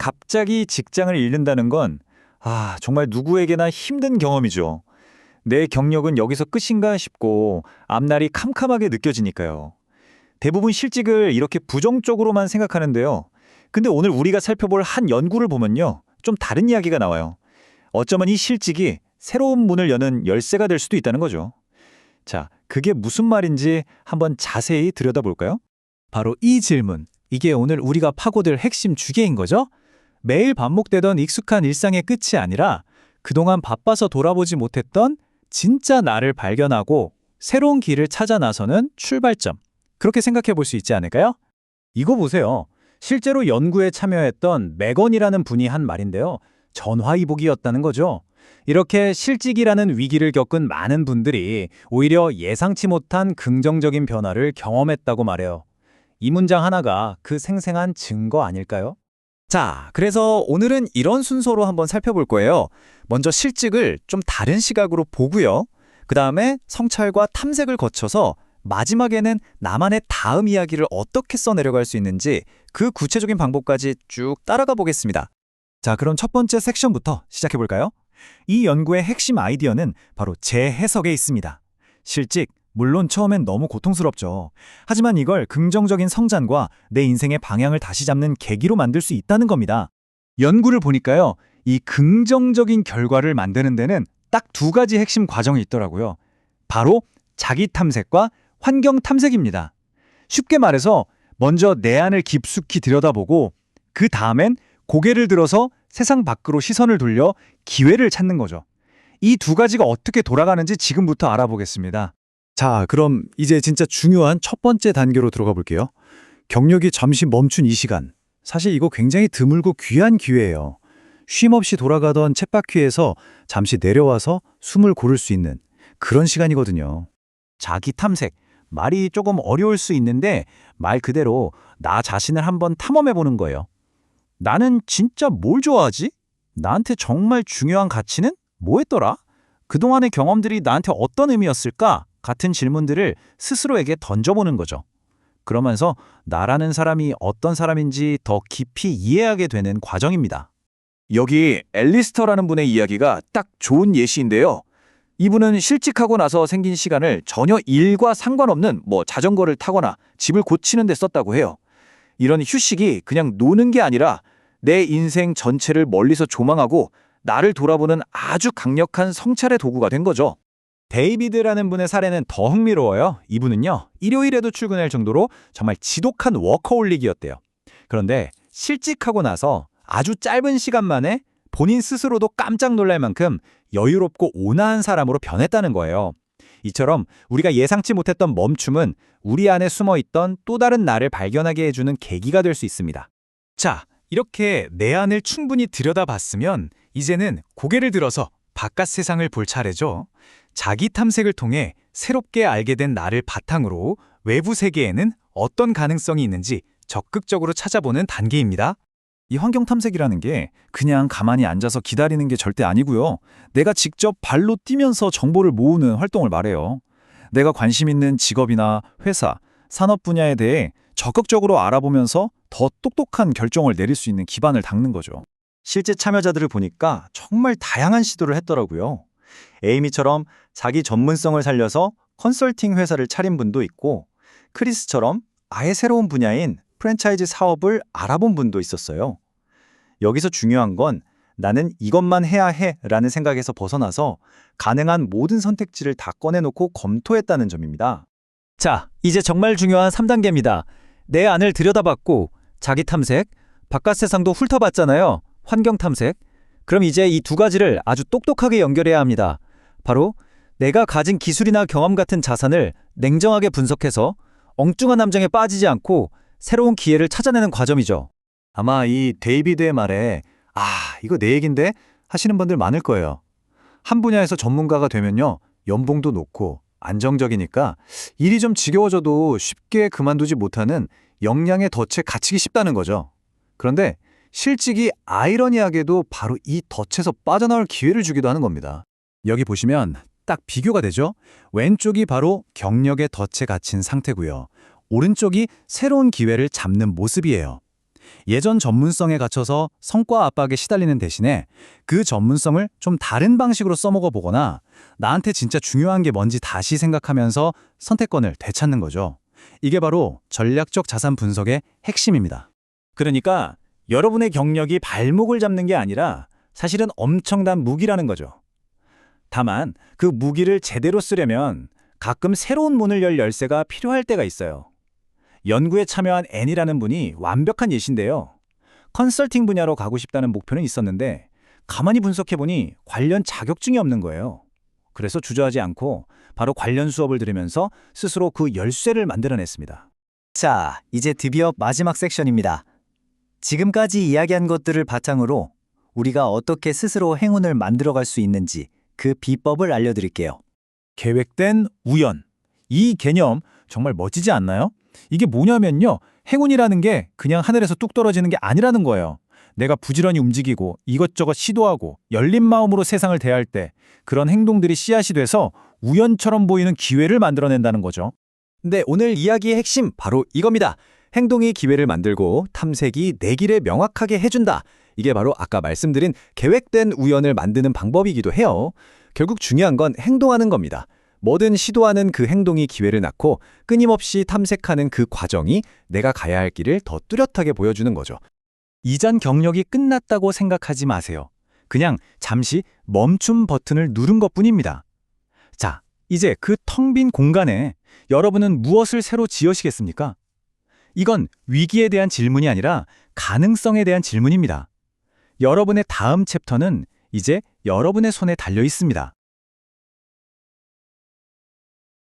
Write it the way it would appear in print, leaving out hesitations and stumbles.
갑자기 직장을 잃는다는 건 정말 누구에게나 힘든 경험이죠. 내 경력은 여기서 끝인가 싶고 앞날이 캄캄하게 느껴지니까요. 대부분 실직을 이렇게 부정적으로만 생각하는데요. 근데 오늘 우리가 살펴볼 한 연구를 보면요. 좀 다른 이야기가 나와요. 어쩌면 이 실직이 새로운 문을 여는 열쇠가 될 수도 있다는 거죠. 자, 그게 무슨 말인지 한번 자세히 들여다볼까요? 바로 이 질문. 이게 오늘 우리가 파고들 핵심 주제인 거죠? 매일 반복되던 익숙한 일상의 끝이 아니라 그동안 바빠서 돌아보지 못했던 진짜 나를 발견하고 새로운 길을 찾아 나서는 출발점. 그렇게 생각해 볼 수 있지 않을까요? 이거 보세요. 실제로 연구에 참여했던 맥건이라는 분이 한 말인데요. 전화위복이었다는 거죠. 이렇게 실직이라는 위기를 겪은 많은 분들이 오히려 예상치 못한 긍정적인 변화를 경험했다고 말해요. 이 문장 하나가 그 생생한 증거 아닐까요? 자, 그래서 오늘은 이런 순서로 한번 살펴볼 거예요. 먼저 실직을 좀 다른 시각으로 보고요. 그 다음에 성찰과 탐색을 거쳐서 마지막에는 나만의 다음 이야기를 어떻게 써내려갈 수 있는지 그 구체적인 방법까지 쭉 따라가 보겠습니다. 자, 그럼 첫 번째 섹션부터 시작해 볼까요? 이 연구의 핵심 아이디어는 바로 재해석에 있습니다. 실직, 물론 처음엔 너무 고통스럽죠. 하지만 이걸 긍정적인 성장과 내 인생의 방향을 다시 잡는 계기로 만들 수 있다는 겁니다. 연구를 보니까요, 이 긍정적인 결과를 만드는 데는 딱 두 가지 핵심 과정이 있더라고요. 바로 자기 탐색과 환경 탐색입니다. 쉽게 말해서 먼저 내 안을 깊숙이 들여다보고 그 다음엔 고개를 들어서 세상 밖으로 시선을 돌려 기회를 찾는 거죠. 이 두 가지가 어떻게 돌아가는지 지금부터 알아보겠습니다. 자, 그럼 이제 진짜 중요한 첫 번째 단계로 들어가 볼게요. 경력이 잠시 멈춘 이 시간. 사실 이거 굉장히 드물고 귀한 기회예요. 쉼 없이 돌아가던 쳇바퀴에서 잠시 내려와서 숨을 고를 수 있는 그런 시간이거든요. 자기 탐색. 말이 조금 어려울 수 있는데 말 그대로 나 자신을 한번 탐험해 보는 거예요. 나는 진짜 뭘 좋아하지? 나한테 정말 중요한 가치는 뭐였더라? 그동안의 경험들이 나한테 어떤 의미였을까? 같은 질문들을 스스로에게 던져보는 거죠. 그러면서 나라는 사람이 어떤 사람인지 더 깊이 이해하게 되는 과정입니다. 여기 앨리스터라는 분의 이야기가 딱 좋은 예시인데요. 이분은 실직하고 나서 생긴 시간을 전혀 일과 상관없는 자전거를 타거나 집을 고치는 데 썼다고 해요. 이런 휴식이 그냥 노는 게 아니라 내 인생 전체를 멀리서 조망하고 나를 돌아보는 아주 강력한 성찰의 도구가 된 거죠. 데이비드라는 분의 사례는 더 흥미로워요. 이분은요, 일요일에도 출근할 정도로 정말 지독한 워커홀릭이었대요. 그런데 실직하고 나서 아주 짧은 시간 만에 본인 스스로도 깜짝 놀랄 만큼 여유롭고 온화한 사람으로 변했다는 거예요. 이처럼 우리가 예상치 못했던 멈춤은 우리 안에 숨어있던 또 다른 나를 발견하게 해주는 계기가 될 수 있습니다. 자, 이렇게 내 안을 충분히 들여다봤으면 이제는 고개를 들어서 바깥 세상을 볼 차례죠. 자기 탐색을 통해 새롭게 알게 된 나를 바탕으로 외부 세계에는 어떤 가능성이 있는지 적극적으로 찾아보는 단계입니다. 이 환경 탐색이라는 게 그냥 가만히 앉아서 기다리는 게 절대 아니고요. 내가 직접 발로 뛰면서 정보를 모으는 활동을 말해요. 내가 관심 있는 직업이나 회사, 산업 분야에 대해 적극적으로 알아보면서 더 똑똑한 결정을 내릴 수 있는 기반을 닦는 거죠. 실제 참여자들을 보니까 정말 다양한 시도를 했더라고요. 에이미처럼 자기 전문성을 살려서 컨설팅 회사를 차린 분도 있고, 크리스처럼 아예 새로운 분야인 프랜차이즈 사업을 알아본 분도 있었어요. 여기서 중요한 건 나는 이것만 해야 해 라는 생각에서 벗어나서 가능한 모든 선택지를 다 꺼내놓고 검토했다는 점입니다. 자, 이제 정말 중요한 3단계입니다. 내 안을 들여다봤고 자기 탐색, 바깥 세상도 훑어봤잖아요. 환경 탐색. 그럼 이제 이 두 가지를 아주 똑똑하게 연결해야 합니다. 바로 내가 가진 기술이나 경험 같은 자산을 냉정하게 분석해서 엉뚱한 함정에 빠지지 않고 새로운 기회를 찾아내는 과정이죠. 아마 이 데이비드의 말에 이거 내 얘긴데 하시는 분들 많을 거예요. 한 분야에서 전문가가 되면요, 연봉도 높고 안정적이니까 일이 좀 지겨워져도 쉽게 그만두지 못하는 역량의 덫에 갇히기 쉽다는 거죠. 그런데 실직이 아이러니하게도 바로 이 덫에서 빠져나올 기회를 주기도 하는 겁니다. 여기 보시면 딱 비교가 되죠? 왼쪽이 바로 경력의 덫에 갇힌 상태고요. 오른쪽이 새로운 기회를 잡는 모습이에요. 예전 전문성에 갇혀서 성과 압박에 시달리는 대신에 그 전문성을 좀 다른 방식으로 써먹어 보거나 나한테 진짜 중요한 게 뭔지 다시 생각하면서 선택권을 되찾는 거죠. 이게 바로 전략적 자산 분석의 핵심입니다. 그러니까 여러분의 경력이 발목을 잡는 게 아니라 사실은 엄청난 무기라는 거죠. 다만 그 무기를 제대로 쓰려면 가끔 새로운 문을 열 열쇠가 필요할 때가 있어요. 연구에 참여한 앤이라는 분이 완벽한 예시인데요. 컨설팅 분야로 가고 싶다는 목표는 있었는데 가만히 분석해보니 관련 자격증이 없는 거예요. 그래서 주저하지 않고 바로 관련 수업을 들으면서 스스로 그 열쇠를 만들어냈습니다. 자, 이제 드디어 마지막 섹션입니다. 지금까지 이야기한 것들을 바탕으로 우리가 어떻게 스스로 행운을 만들어갈 수 있는지 그 비법을 알려드릴게요. 계획된 우연. 이 개념 정말 멋지지 않나요? 이게 뭐냐면요. 행운이라는 게 그냥 하늘에서 뚝 떨어지는 게 아니라는 거예요. 내가 부지런히 움직이고 이것저것 시도하고 열린 마음으로 세상을 대할 때 그런 행동들이 씨앗이 돼서 우연처럼 보이는 기회를 만들어낸다는 거죠. 네, 오늘 이야기의 핵심 바로 이겁니다. 행동이 기회를 만들고 탐색이 내 길을 명확하게 해준다. 이게 바로 아까 말씀드린 계획된 우연을 만드는 방법이기도 해요. 결국 중요한 건 행동하는 겁니다. 뭐든 시도하는 그 행동이 기회를 낳고 끊임없이 탐색하는 그 과정이 내가 가야 할 길을 더 뚜렷하게 보여주는 거죠. 이전 경력이 끝났다고 생각하지 마세요. 그냥 잠시 멈춤 버튼을 누른 것뿐입니다. 자, 이제 그 텅 빈 공간에 여러분은 무엇을 새로 지으시겠습니까? 이건 위기에 대한 질문이 아니라 가능성에 대한 질문입니다. 여러분의 다음 챕터는 이제 여러분의 손에 달려 있습니다.